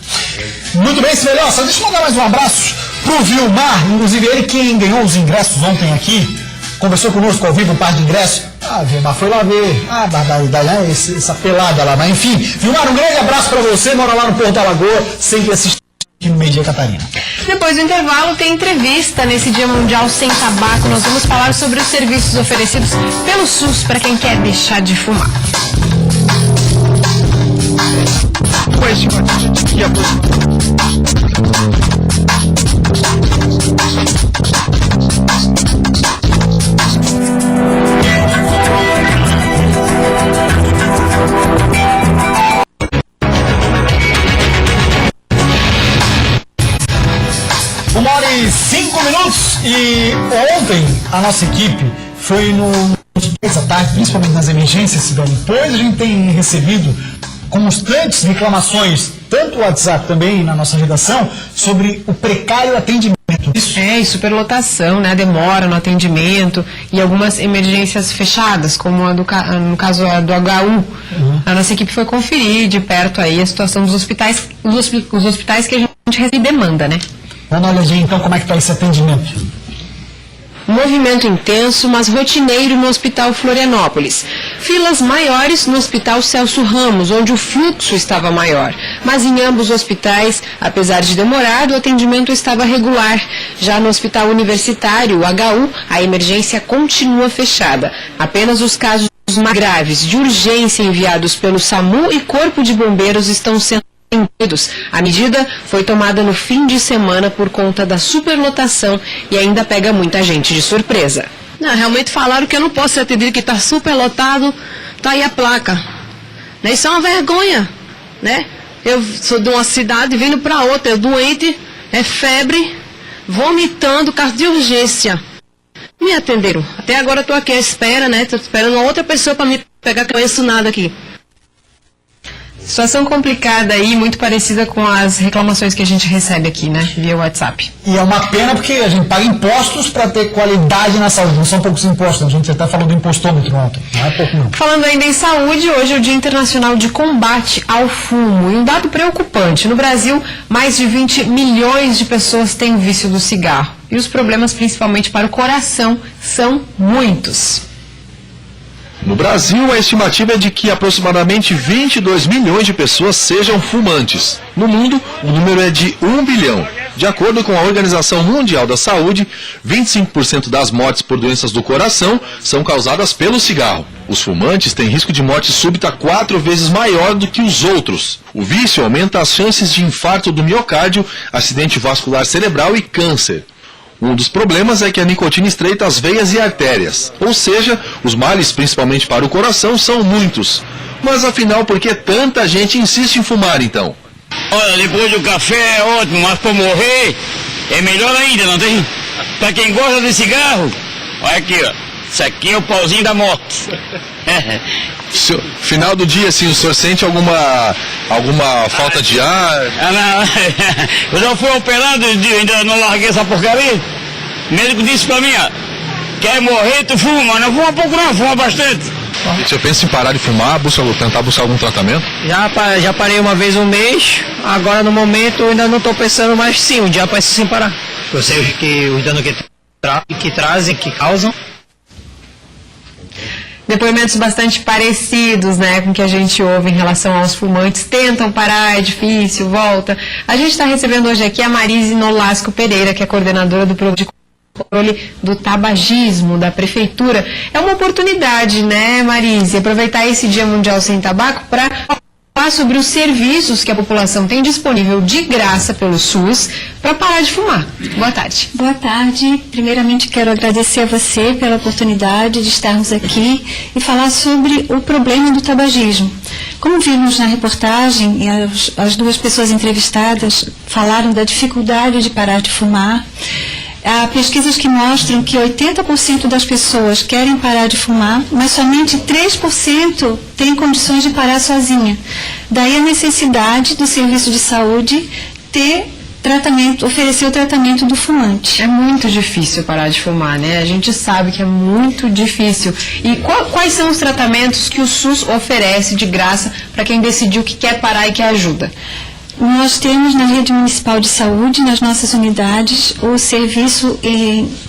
Muito bem, Semelhosa, deixa eu mandar mais um abraço pro Vilmar, inclusive ele quem ganhou os ingressos ontem aqui, conversou conosco ao vivo, um par de ingressos. Vilmar foi lá ver, barbaridade, essa pelada lá, mas enfim, Vilmar, um grande abraço para você, mora lá no Porto da Lagoa, sempre assistindo aqui no meio de Catarina. Depois do intervalo tem entrevista nesse Dia Mundial Sem Tabaco. Nós vamos falar sobre os serviços oferecidos pelo SUS para quem quer deixar de fumar. Uma hora e 5 minutos. E ontem a nossa equipe foi no à tarde, principalmente nas emergências, Sibeli, pois a gente tem recebido constantes reclamações, tanto no WhatsApp também na nossa redação, sobre o precário atendimento. E superlotação, né? Demora no atendimento e algumas emergências fechadas, como no caso do HU. A nossa equipe foi conferir de perto aí a situação dos hospitais, os hospitais que a gente recebe demanda, né? Vamos dar uma olhadinha então como é que está esse atendimento. Movimento intenso, mas rotineiro no Hospital Florianópolis. Filas maiores no Hospital Celso Ramos, onde o fluxo estava maior. Mas em ambos os hospitais, apesar de demorado, o atendimento estava regular. Já no Hospital Universitário, o HU, a emergência continua fechada. Apenas os casos mais graves de urgência enviados pelo SAMU e Corpo de Bombeiros estão sendo atendidos. A medida foi tomada no fim de semana por conta da superlotação e ainda pega muita gente de surpresa. Não, realmente falaram que eu não posso ser atendido, que está superlotado, tá aí a placa. Isso é uma vergonha, né? Eu sou de uma cidade vindo para outra, eu doente, febre, vomitando, caso de urgência. Me atenderam. Até agora eu estou aqui à espera, né? Estou esperando outra pessoa para me pegar, que eu não conheço nada aqui. Situação complicada aí, muito parecida com as reclamações que a gente recebe aqui, né, via WhatsApp. E é uma pena porque a gente paga impostos para ter qualidade na saúde, não são poucos impostos, a gente até falou do impostômetro ontem, não é pouco não. Falando ainda em saúde, hoje é o Dia Internacional de Combate ao Fumo. E um dado preocupante, no Brasil, mais de 20 milhões de pessoas têm o vício do cigarro. E os problemas, principalmente para o coração, são muitos. No Brasil, a estimativa é de que aproximadamente 22 milhões de pessoas sejam fumantes. No mundo, o número é de 1 bilhão. De acordo com a Organização Mundial da Saúde, 25% das mortes por doenças do coração são causadas pelo cigarro. Os fumantes têm risco de morte súbita 4 vezes maior do que os outros. O vício aumenta as chances de infarto do miocárdio, acidente vascular cerebral e câncer. Um dos problemas é que a nicotina estreita as veias e artérias, ou seja, os males, principalmente para o coração, são muitos. Mas afinal, por que tanta gente insiste em fumar então? Olha, depois do café é ótimo, mas para morrer é melhor ainda, não tem? Para quem gosta de cigarro, olha aqui, ó, isso aqui é o pauzinho da morte. Final do dia, assim, o senhor sente alguma falta de ar? Não, eu já fui operado e ainda não larguei essa porcaria. O médico disse pra mim, ó, quer morrer, tu fuma, não fuma pouco não, fuma bastante. E o senhor pensa em parar de fumar, tentar buscar algum tratamento? Já parei uma vez um mês, agora no momento eu ainda não estou pensando mais sim, um dia penso sem parar. Eu sei os danos que trazem, que causam. Depoimentos bastante parecidos, né, com o que a gente ouve em relação aos fumantes. Tentam parar, é difícil, volta. A gente está recebendo hoje aqui a Marise Nolasco Pereira, que é coordenadora do programa de controle do tabagismo da Prefeitura. É uma oportunidade, né, Marise, aproveitar esse Dia Mundial Sem Tabaco para falar sobre os serviços que a população tem disponível de graça pelo SUS para parar de fumar. Boa tarde. Boa tarde. Primeiramente quero agradecer a você pela oportunidade de estarmos aqui e falar sobre o problema do tabagismo. Como vimos na reportagem, as duas pessoas entrevistadas falaram da dificuldade de parar de fumar. Há pesquisas que mostram que 80% das pessoas querem parar de fumar, mas somente 3% têm condições de parar sozinha. Daí a necessidade do serviço de saúde oferecer o tratamento do fumante. É muito difícil parar de fumar, né? A gente sabe que é muito difícil. E quais são os tratamentos que o SUS oferece de graça para quem decidiu que quer parar e quer ajuda? Nós temos na rede municipal de saúde, nas nossas unidades, o serviço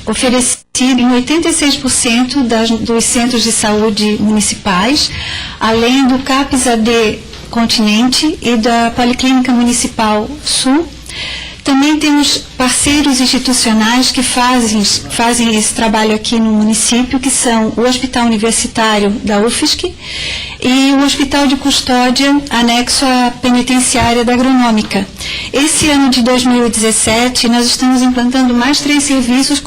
oferecido em 86% dos centros de saúde municipais, além do CAPS-AD Continente e da Policlínica Municipal Sul, Também temos parceiros institucionais que fazem esse trabalho aqui no município, que são o Hospital Universitário da UFSC e o Hospital de Custódia, anexo à penitenciária da Agronômica. Esse ano de 2017, nós estamos implantando mais 3 serviços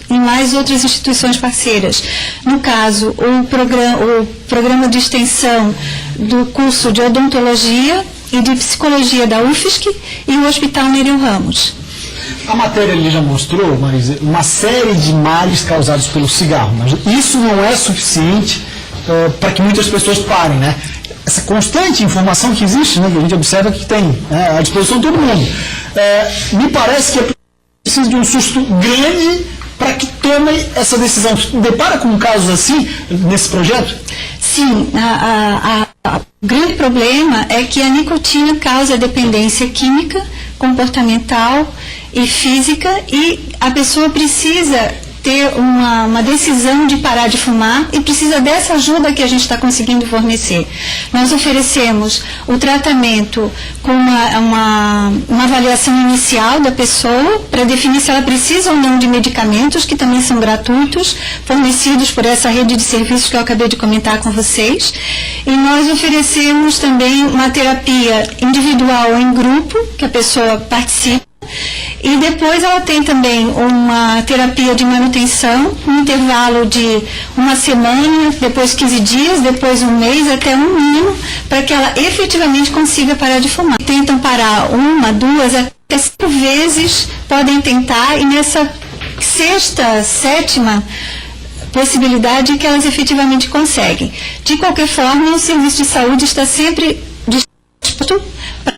em mais outras instituições parceiras. No caso, o programa de extensão do curso de odontologia e de psicologia da UFSC e o Hospital Nereu Ramos. A matéria ali já mostrou, mas uma série de males causados pelo cigarro, mas isso não é suficiente para que muitas pessoas parem, né? Essa constante informação que existe, né, que a gente observa que tem, né, à disposição de todo mundo. Me parece que é preciso de um susto grande para que tome essa decisão. Depara com casos assim nesse projeto? Sim, o grande problema é que a nicotina causa dependência química, comportamental e física, e a pessoa precisa ter uma decisão de parar de fumar e precisa dessa ajuda que a gente está conseguindo fornecer. Nós oferecemos o tratamento com uma avaliação inicial da pessoa para definir se ela precisa ou não de medicamentos, que também são gratuitos, fornecidos por essa rede de serviços que eu acabei de comentar com vocês. E nós oferecemos também uma terapia individual ou em grupo, que a pessoa participa. E depois ela tem também uma terapia de manutenção, um intervalo de uma semana, depois 15 dias, depois um mês, até um ano, para que ela efetivamente consiga parar de fumar. Tentam parar 1, 2, até 5 vezes, podem tentar, e nessa 6ª, 7ª possibilidade que elas efetivamente conseguem. De qualquer forma, o serviço de saúde está sempre disposto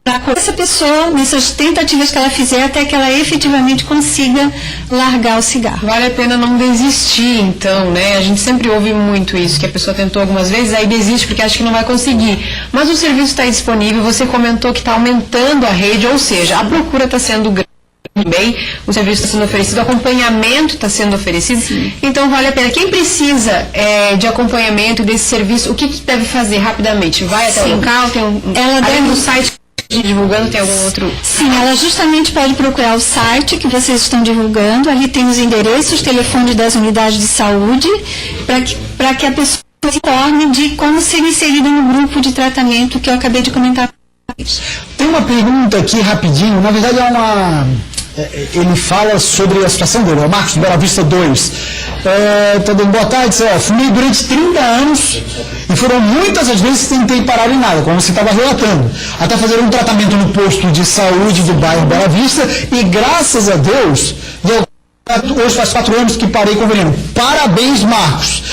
para essa pessoa, nessas tentativas que ela fizer, até que ela efetivamente consiga largar o cigarro. Vale a pena não desistir, então, né? A gente sempre ouve muito isso, que a pessoa tentou algumas vezes, aí desiste porque acha que não vai conseguir. Mas o serviço está disponível, você comentou que está aumentando a rede, ou seja, a procura está sendo grande. Bem, o serviço está sendo oferecido, o acompanhamento está sendo oferecido. Sim. Então vale a pena. Quem precisa de acompanhamento desse serviço, o que deve fazer rapidamente? Vai até o local, tem ela deve no site divulgando, tem algum outro? Sim, ela justamente pode procurar o site que vocês estão divulgando. Ali tem os endereços, os telefones das unidades de saúde, para que a pessoa se informe de como ser inserida no grupo de tratamento que eu acabei de comentar. Tem uma pergunta aqui rapidinho, na verdade ele fala sobre a situação dele, é o Marcos Bela Vista 2. Tá dando boa tarde, fumei durante 30 anos e foram muitas as vezes que tentei parar em nada, como você estava relatando, até fazer um tratamento no posto de saúde do bairro Bela Vista, e graças a Deus, hoje faz 4 anos que parei com o veneno. Parabéns, Marcos.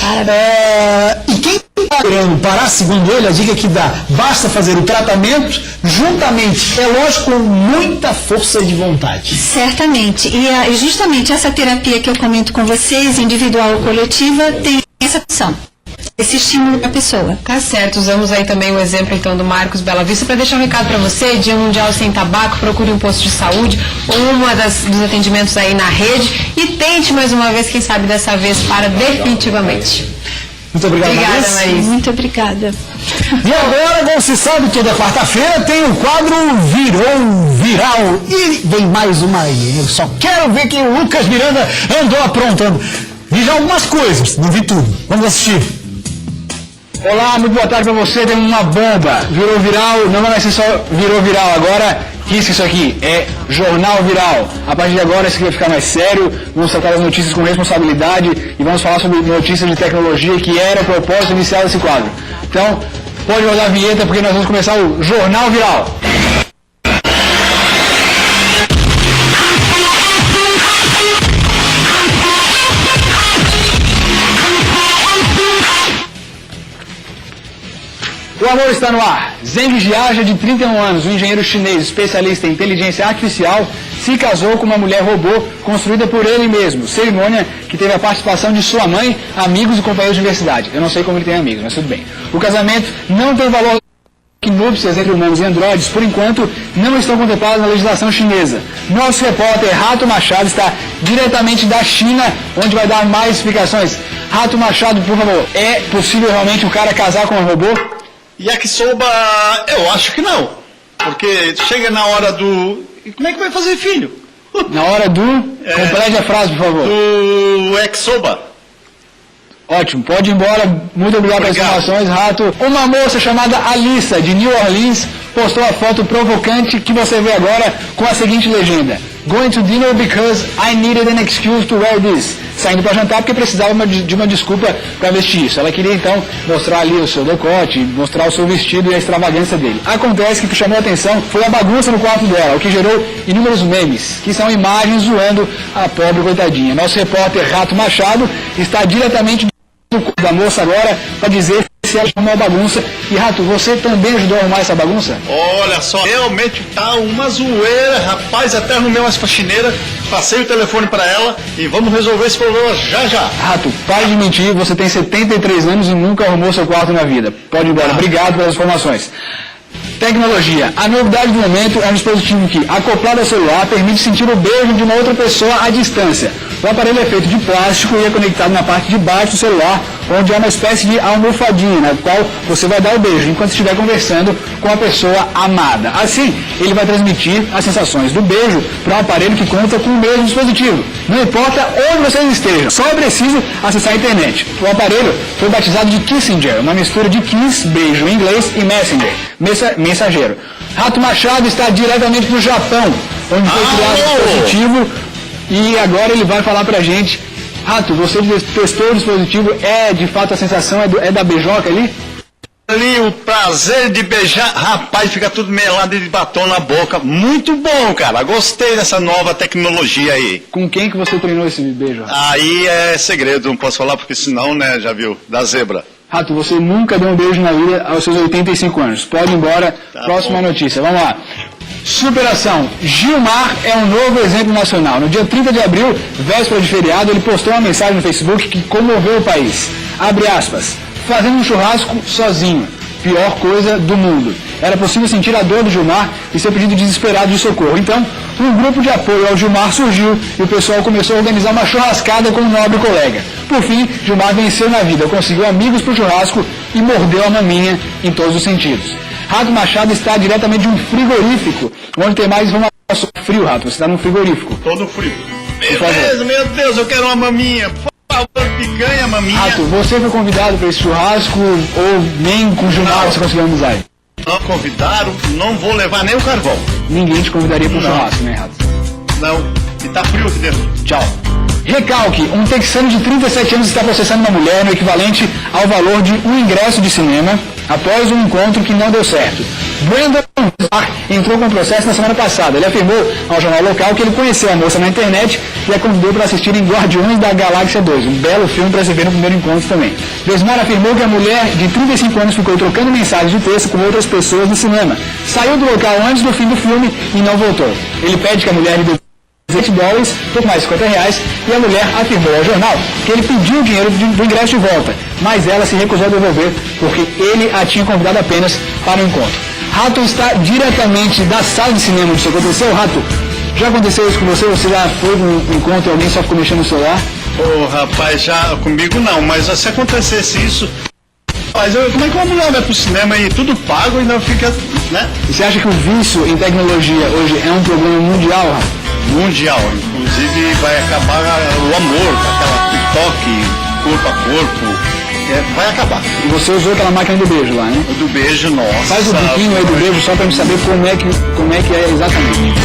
E quem está querendo parar, segundo ele, a dica que dá, basta fazer o tratamento juntamente, é lógico, com muita força de vontade. Certamente. E justamente essa terapia que eu comento com vocês, individual ou coletiva, tem essa opção. Esse estímulo para a pessoa. Tá certo, usamos aí também o exemplo então do Marcos Bela Vista para deixar um recado para você, Dia Mundial Sem Tabaco, procure um posto de saúde ou dos atendimentos aí na rede e tente mais uma vez, quem sabe dessa vez para definitivamente. Muito obrigado, Marisa. Muito obrigada. E agora, como se sabe, toda quarta-feira tem o quadro Virou Viral. E vem mais uma aí. Eu só quero ver que o Lucas Miranda andou aprontando. Vi já algumas coisas, não vi tudo. Vamos assistir. Olá, muito boa tarde pra você. Tem uma bomba. Virou viral, não vai ser só virou viral. Agora, risca isso aqui. É Jornal Viral. A partir de agora, isso aqui vai ficar mais sério. Vamos tratar as notícias com responsabilidade e vamos falar sobre notícias de tecnologia, que era o propósito inicial desse quadro. Então, pode rodar a vinheta, porque nós vamos começar o Jornal Viral. O amor está no ar. Zheng Jiaja, de 31 anos, um engenheiro chinês especialista em inteligência artificial, se casou com uma mulher robô construída por ele mesmo. Cerimônia que teve a participação de sua mãe, amigos e companheiros de universidade. Eu não sei como ele tem amigos, mas tudo bem. O casamento não tem valor que núpcias entre humanos e androides, por enquanto, não estão contempladas na legislação chinesa. Nosso repórter Rato Machado está diretamente da China, onde vai dar mais explicações. Rato Machado, por favor, é possível realmente um cara casar com um robô? Yakisoba, eu acho que não, porque chega na hora do E como é que vai fazer filho? Na hora do... Complete a frase, por favor. Do Exoba. Ótimo, pode ir embora. Muito obrigado pelas informações, Rato. Uma moça chamada Alissa, de New Orleans, postou a foto provocante que você vê agora com a seguinte legenda: Going to dinner because I needed an excuse to wear this. Saindo para jantar porque precisava de uma desculpa para vestir isso. Ela queria então mostrar ali o seu decote, mostrar o seu vestido e a extravagância dele. Acontece que o que chamou a atenção foi a bagunça no quarto dela, o que gerou inúmeros memes, que são imagens zoando a pobre coitadinha. Nosso repórter Rato Machado está diretamente do corpo da moça agora para dizer se ela arrumou a bagunça. E Rato, você também ajudou a arrumar essa bagunça? Olha só, realmente tá uma zoeira, rapaz, até arrumei umas faxineiras, passei o telefone para ela e vamos resolver esse problema já já. Rato, pare de mentir, você tem 73 anos e nunca arrumou seu quarto na vida. Pode ir embora, obrigado pelas informações. Tecnologia. A novidade do momento é um dispositivo que, acoplado ao celular, permite sentir o beijo de uma outra pessoa à distância. O aparelho é feito de plástico e é conectado na parte de baixo do celular, onde há uma espécie de almofadinha, na qual você vai dar o beijo enquanto estiver conversando com a pessoa amada. Assim, ele vai transmitir as sensações do beijo para um aparelho que conta com o mesmo dispositivo. Não importa onde vocês estejam, só é preciso acessar a internet. O aparelho foi batizado de Kissinger, uma mistura de kiss, beijo em inglês, e messenger, mensageiro. Rato Machado está diretamente do Japão, onde foi criado o dispositivo, e agora ele vai falar pra gente. Rato, você testou o dispositivo, de fato a sensação é da beijoca ali? Ali, o prazer de beijar, rapaz, fica tudo melado de batom na boca. Muito bom, cara. Gostei dessa nova tecnologia aí. Com quem que você treinou esse beijo? Aí é segredo, não posso falar porque senão, né, já viu, da zebra. Rato, você nunca deu um beijo na vida aos seus 85 anos. Pode ir embora. Próxima notícia, vamos lá. Superação. Gilmar é um novo exemplo nacional. No dia 30 de abril, véspera de feriado, ele postou uma mensagem no Facebook que comoveu o país. Abre aspas. Fazendo um churrasco sozinho. Pior coisa do mundo. Era possível sentir a dor do Gilmar e seu pedido desesperado de socorro. Então, um grupo de apoio ao Gilmar surgiu e o pessoal começou a organizar uma churrascada com um nobre colega. Por fim, Gilmar venceu na vida, conseguiu amigos para o churrasco e mordeu a maminha em todos os sentidos. Rato Machado está diretamente de um frigorífico, onde tem mais informações sobre frio, Rato. Você está num frigorífico. Todo frio. Beleza, meu Deus, eu quero uma maminha. Picanha, maminha. Rato, você foi convidado para esse churrasco ou nem com o Gilmar você conseguiu amizade? Não convidaram, não vou levar nem o carvão. Ninguém te convidaria para o churrasco, né, Rato? Não, e tá frio aqui dentro. Tchau. Recalque, um texano de 37 anos está processando uma mulher no equivalente ao valor de um ingresso de cinema após um encontro que não deu certo. Brandon entrou com o processo na semana passada. Ele afirmou ao jornal local que ele conheceu a moça na internet e a convidou para assistir em Guardiões da Galáxia 2, um belo filme para se ver no primeiro encontro também. Desmar afirmou que a mulher de 35 anos ficou trocando mensagens de texto com outras pessoas no cinema. Saiu do local antes do fim do filme e não voltou. Ele pede que a mulher lhe dê $20, pouco mais de R$50, e a mulher afirmou ao jornal que ele pediu o dinheiro do ingresso de volta, mas ela se recusou a devolver porque ele a tinha convidado apenas para o encontro. Rato está diretamente da sala de cinema onde isso aconteceu. Rato, já aconteceu isso com você? Você já foi num encontro e alguém só ficou mexendo no celular? Ô, rapaz, já comigo não, mas se acontecesse isso, mas como é que uma mulher vai pro cinema e tudo pago e não fica, né? E você acha que o vício em tecnologia hoje é um problema mundial, Rato? Mundial, inclusive vai acabar o amor, aquela toque, corpo a corpo, vai acabar. E você usou aquela máquina do beijo lá, né? O do beijo, nossa. Faz o biquinho aí do beijo só pra gente saber como é que é exatamente.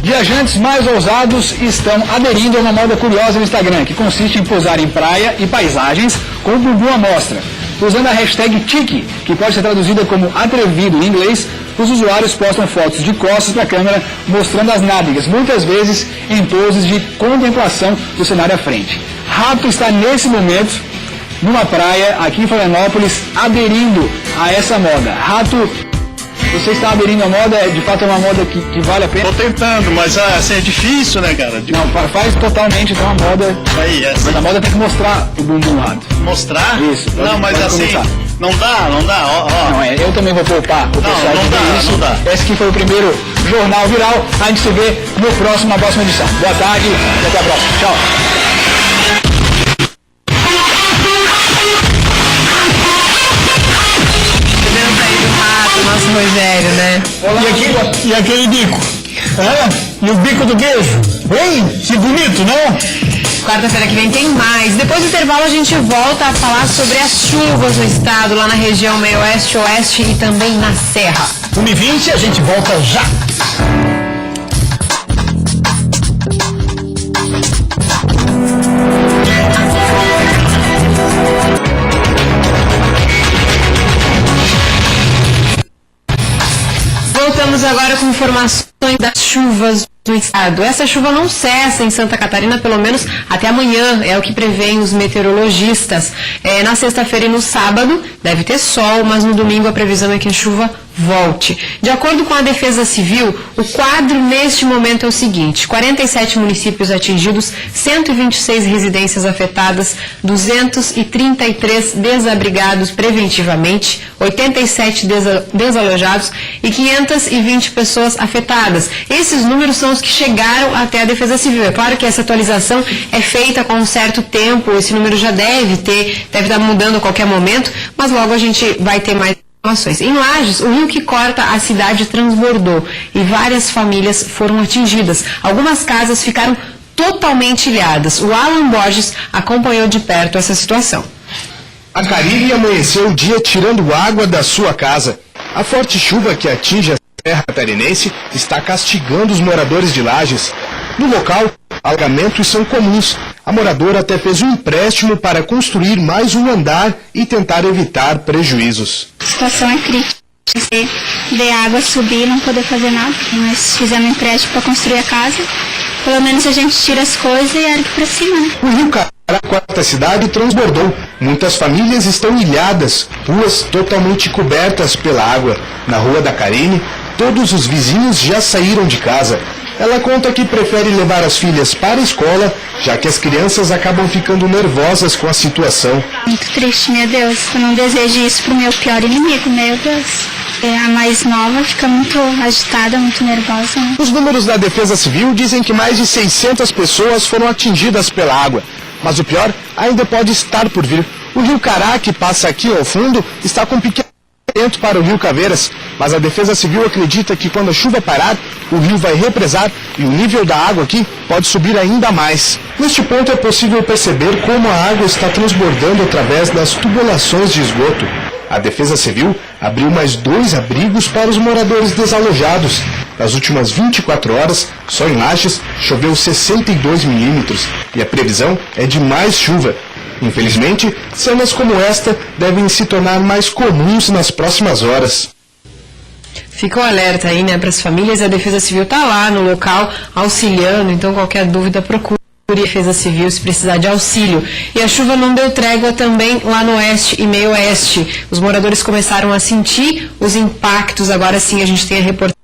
Viajantes mais ousados estão aderindo a uma moda curiosa no Instagram, que consiste em posar em praia e paisagens com o bumbum à mostra. Usando a hashtag Tiki, que pode ser traduzida como atrevido em inglês, os usuários postam fotos de costas para a câmera mostrando as nádegas, muitas vezes em poses de contemplação do cenário à frente. Rato está nesse momento numa praia aqui em Florianópolis aderindo a essa moda. Rato, você está aderindo à moda? De fato é uma moda que vale a pena? Tô tentando, mas assim, é difícil, né, cara? Não, faz totalmente então a moda. Aí, assim. Mas a moda tem que mostrar o bumbum, Rato. Mostrar? Isso. Não, mas assim, começar. não dá, ó. Não, eu também vou poupar o pessoal não de dá, isso. não dá. Esse aqui foi o primeiro Jornal Viral. A gente se vê na próxima edição. Boa tarde e até a próxima. Tchau. Nosso Rogério, né? E aquele bico? E o bico do beijo? Hein? Que bonito, não? Quarta-feira que vem tem mais. Depois do intervalo a gente volta a falar sobre as chuvas no estado, lá na região meio-oeste, oeste e também na Serra. 1h20, a gente volta já. Voltamos agora com informações das chuvas do estado. Essa chuva não cessa em Santa Catarina, pelo menos até amanhã, é o que preveem os meteorologistas. Na sexta-feira e no sábado deve ter sol, mas no domingo a previsão é que a chuva volte. De acordo com a Defesa Civil, o quadro neste momento é o seguinte: 47 municípios atingidos, 126 residências afetadas, 233 desabrigados preventivamente, 87 desalojados e 520 pessoas afetadas. Esses números são os que chegaram até a Defesa Civil. É claro que essa atualização é feita com um certo tempo, esse número já deve estar mudando a qualquer momento, mas logo a gente vai ter mais informações. Em Lages, o rio que corta a cidade transbordou e várias famílias foram atingidas. Algumas casas ficaram totalmente ilhadas. O Alan Borges acompanhou de perto essa situação. A Carille amanheceu o dia tirando água da sua casa. A forte chuva que atinge a Serra Catarinense está castigando os moradores de Lages. No local, alagamentos são comuns. A moradora até fez um empréstimo para construir mais um andar e tentar evitar prejuízos. A situação é crítica. Você vê a água subir e não poder fazer nada. Nós fizemos um empréstimo para construir a casa. Pelo menos a gente tira as coisas e ergue para cima, né? O rio Caraquá da cidade transbordou. Muitas famílias estão ilhadas, ruas totalmente cobertas pela água. Na rua da Carine, todos os vizinhos já saíram de casa. Ela conta que prefere levar as filhas para a escola, já que as crianças acabam ficando nervosas com a situação. Muito triste, meu Deus. Eu não desejo isso pro meu pior inimigo, meu Deus. A mais nova fica muito agitada, muito nervosa. Né? Os números da Defesa Civil dizem que mais de 600 pessoas foram atingidas pela água. Mas o pior ainda pode estar por vir. O rio Cará, que passa aqui ao fundo, está com pequeno para o rio Caveiras, mas a Defesa Civil acredita que quando a chuva parar, o rio vai represar e o nível da água aqui pode subir ainda mais. Neste ponto é possível perceber como a água está transbordando através das tubulações de esgoto. A Defesa Civil abriu mais 2 abrigos para os moradores desalojados. Nas últimas 24 horas, só em Lages, choveu 62 milímetros e a previsão é de mais chuva. Infelizmente, cenas como esta devem se tornar mais comuns nas próximas horas. Fica um alerta aí, né, para as famílias. A Defesa Civil está lá no local auxiliando, então qualquer dúvida procure a Defesa Civil se precisar de auxílio. E a chuva não deu trégua também lá no oeste e meio oeste. Os moradores começaram a sentir os impactos. Agora sim a gente tem a reportagem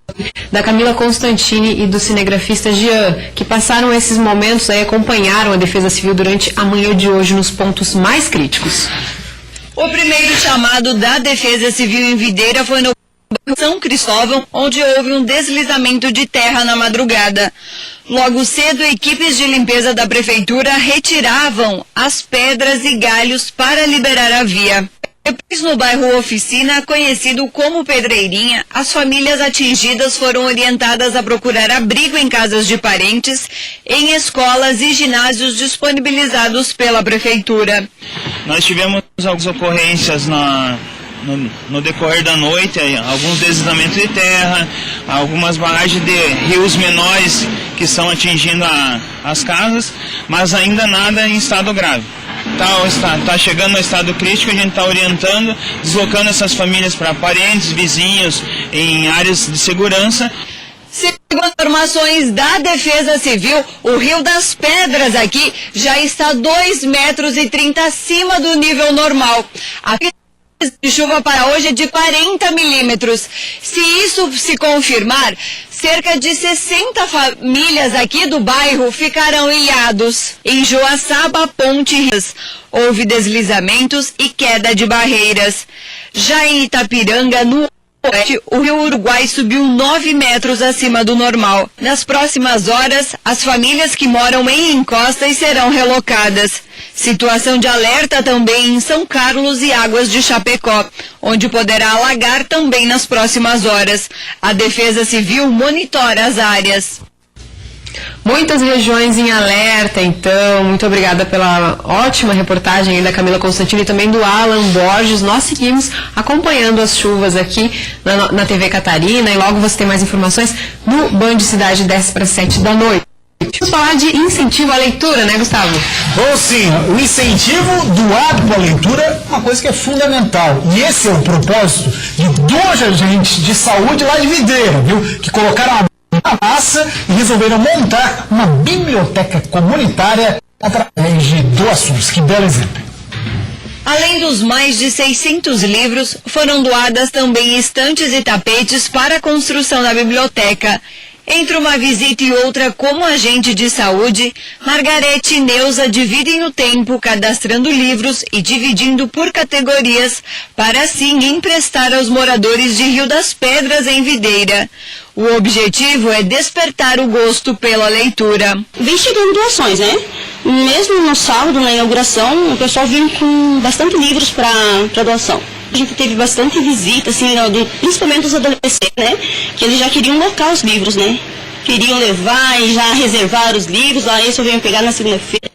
da Camila Constantini e do cinegrafista Jean, que passaram esses momentos aí, acompanharam a Defesa Civil durante a manhã de hoje nos pontos mais críticos. O primeiro chamado da Defesa Civil em Videira foi no bairro São Cristóvão, onde houve um deslizamento de terra na madrugada. Logo cedo, equipes de limpeza da prefeitura retiravam as pedras e galhos para liberar a via. Depois, no bairro Oficina, conhecido como Pedreirinha, as famílias atingidas foram orientadas a procurar abrigo em casas de parentes, em escolas e ginásios disponibilizados pela prefeitura. Nós tivemos algumas ocorrências no decorrer da noite, alguns deslizamentos de terra, algumas barragens de rios menores que estão atingindo as casas, mas ainda nada em estado grave. Está chegando no estado crítico, a gente está orientando, deslocando essas famílias para parentes, vizinhos, em áreas de segurança. Segundo informações da Defesa Civil, o Rio das Pedras aqui já está 2,30 metros acima do nível normal. A de chuva para hoje é de 40 milímetros. Se isso se confirmar, cerca de 60 famílias aqui do bairro ficarão ilhados. Em Joaçaba, Ponte Rios, houve deslizamentos e queda de barreiras. Já em Itapiranga, no o rio Uruguai subiu 9 metros acima do normal. Nas próximas horas, as famílias que moram em encostas serão relocadas. Situação de alerta também em São Carlos e Águas de Chapecó, onde poderá alagar também nas próximas horas. A Defesa Civil monitora as áreas. Muitas regiões em alerta, então. Muito obrigada pela ótima reportagem aí da Camila Constantino e também do Alan Borges. Nós seguimos acompanhando as chuvas aqui na TV Catarina e logo você tem mais informações no Band Cidade 10 para 7 da noite. Vamos falar de incentivo à leitura, né, Gustavo? Ou sim, o incentivo do hábito à leitura é uma coisa que é fundamental. E esse é o propósito de dois agentes de saúde lá de Videira, viu? Que colocaram a massa e resolveram montar uma biblioteca comunitária através de doações. Que belo exemplo. Além dos mais de 600 livros, foram doadas também estantes e tapetes para a construção da biblioteca. Entre uma visita e outra como agente de saúde, Margarete e Neuza dividem o tempo cadastrando livros e dividindo por categorias, para assim emprestar aos moradores de Rio das Pedras, em Videira. O objetivo é despertar o gosto pela leitura. Vem chegando doações, né? Mesmo no sábado, na inauguração, o pessoal vinha com bastante livros para doação. A gente teve bastante visita, assim, principalmente dos adolescentes, né? Que eles já queriam locar os livros, né? Queriam levar e já reservar os livros, aí eu venho pegar na segunda-feira.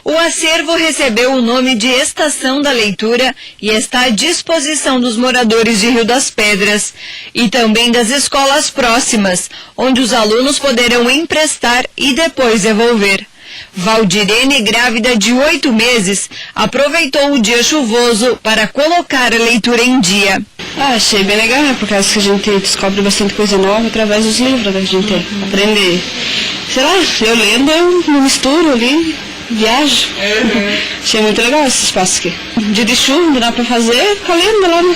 O acervo recebeu o nome de Estação da Leitura e está à disposição dos moradores de Rio das Pedras e também das escolas próximas, onde os alunos poderão emprestar e depois devolver. Valdirene, grávida de 8 meses, aproveitou o dia chuvoso para colocar a leitura em dia. Achei bem legal, né? Porque acho que a gente descobre bastante coisa nova através dos livros, da gente aprender. Sei lá, eu lendo, eu me misturo ali, viajo. Achei muito legal esse espaço aqui. Dia de chuva, não dá pra fazer, fica lendo lá, né?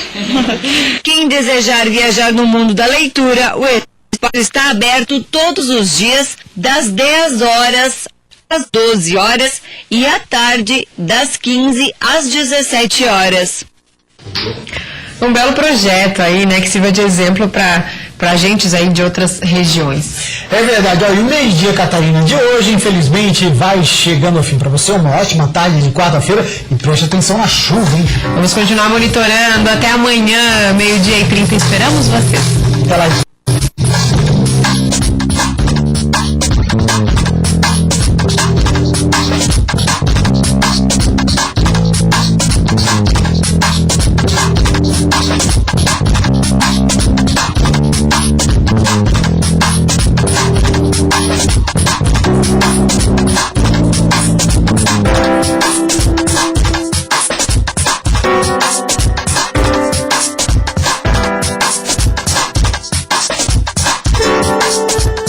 Quem desejar viajar no mundo da leitura, o espaço está aberto todos os dias, das 10 horas às 12 horas e à tarde, das 15 às 17 horas. Um belo projeto aí, né, que sirva de exemplo para agentes aí de outras regiões. É verdade, olha, o meio-dia, Catarina, de hoje, infelizmente, vai chegando ao fim. Para você, uma ótima tarde de quarta-feira e preste atenção na chuva, hein? Vamos continuar monitorando até amanhã, meio-dia e 30. Esperamos vocês. Até lá.